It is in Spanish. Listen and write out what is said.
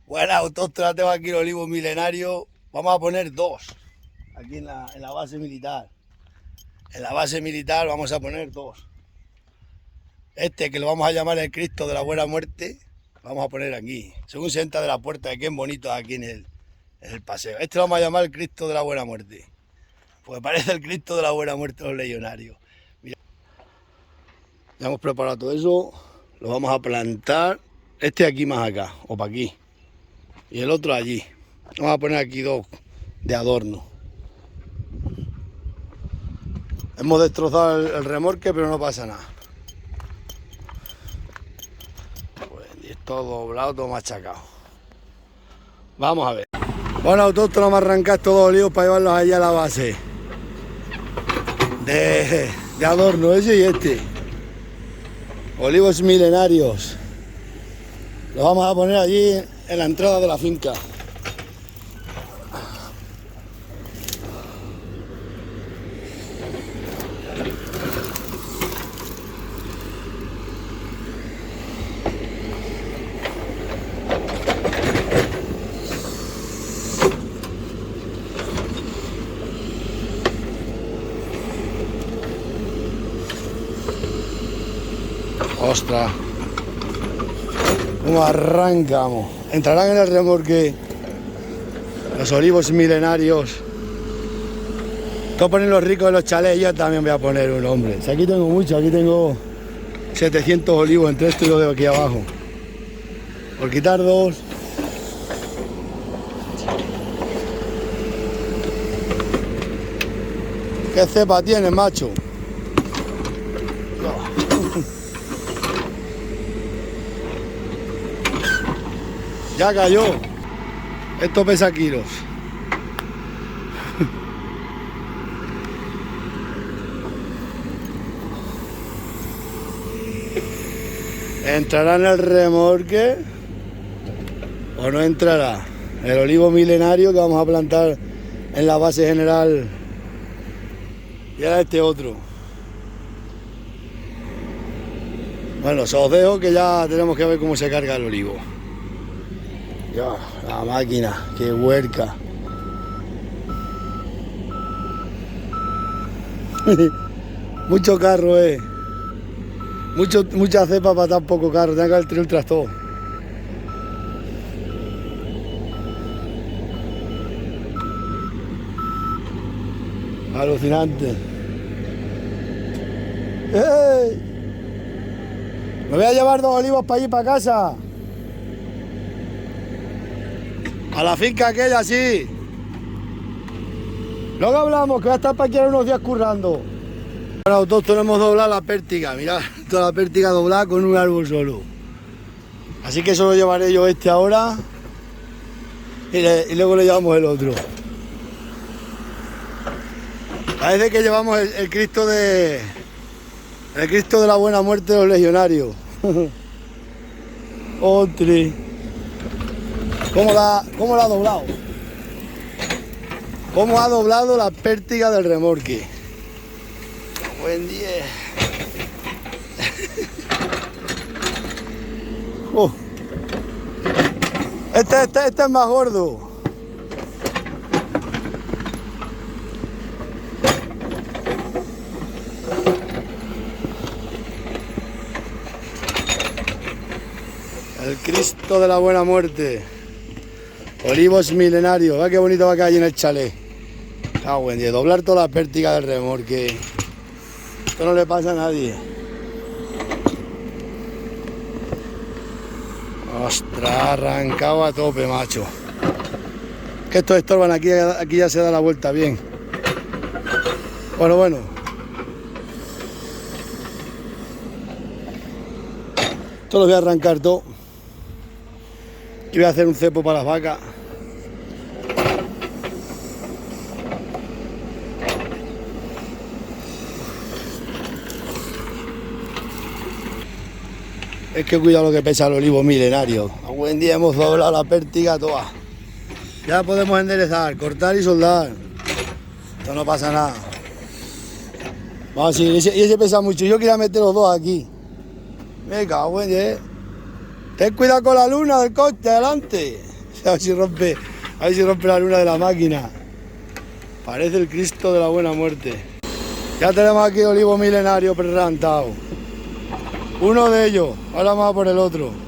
Buena autóctona, tengo aquí el olivo milenario. Vamos a poner dos aquí en la base militar. En la base militar vamos a poner dos. Este que lo vamos a llamar el Cristo de la Buena Muerte, vamos a poner aquí. Según se entra de la puerta, que es bonito aquí en el paseo. Este lo vamos a llamar el Cristo de la Buena Muerte. Pues parece el Cristo de la Buena Muerte de los legionarios. Mira, ya hemos preparado todo eso. Lo vamos a plantar. Este aquí más acá, o para aquí. Y el otro allí. Vamos a poner aquí dos de adorno. Hemos destrozado el remolque, pero no pasa nada. Pues es todo doblado, todo machacado. Vamos a ver. Bueno, autóctono, vamos a arrancar estos dos olivos para llevarlos allá a la base. De adorno, ese y este. Olivos milenarios. Los vamos a poner allí en la entrada de la finca. Ostras, ¿cómo arrancamos? Entrarán en el remolque los olivos milenarios. Todos ponen los ricos de los chalés, yo también voy a poner un, hombre. Si aquí tengo mucho, aquí tengo 700 olivos entre esto y lo de aquí abajo. Por quitar dos. ¿Qué cepa tienes, macho? Ya cayó. Esto pesa kilos. ¿Entrará en el remolque o no entrará? El olivo milenario que vamos a plantar en la base general. Y ahora este otro. Bueno, os dejo que ya tenemos que ver cómo se carga el olivo. Ya, la máquina, qué huerca. Mucho carro, mucha cepa para tan poco carro. Tengo que haber tenido el tractor. Alucinante. ¡Ey! Me voy a llevar dos olivos para allí, para casa. A la finca aquella, sí. Luego hablamos, que voy a estar para aquí unos días currando. Bueno, autóctono, hemos doblado la pértiga. Mirad, toda la pértiga doblada con un árbol solo. Así que eso lo llevaré yo este ahora. Y luego le llevamos el otro. Parece que llevamos el Cristo de... El Cristo de la Buena Muerte de los legionarios. Otri. ¿Cómo la ha doblado? ¿Cómo ha doblado la pértiga del remolque? Buen día. Este es más gordo. El Cristo de la Buena Muerte. Olivos milenarios. Vea qué bonito va a caer en el chalet. Ah, buen día. Doblar toda la pértiga del remolque. Esto no le pasa a nadie. Ostras, arrancado a tope, macho. Que estos estorban aquí ya se da la vuelta bien. Bueno. Esto lo voy a arrancar todo. Y voy a hacer un cepo para las vacas. Es que cuidado lo que pesa el olivo milenario. A buen día hemos doblado la pértiga toda. Ya podemos enderezar, cortar y soldar. Esto no pasa nada. Vamos, sí, y ese pesa mucho. Yo quería meter los dos aquí. Me cago en... Ten cuidado con la luna del coche, adelante. A ver si rompe la luna de la máquina. Parece el Cristo de la Buena Muerte. Ya tenemos aquí el olivo milenario prelantado. Uno de ellos, ahora vamos a por el otro.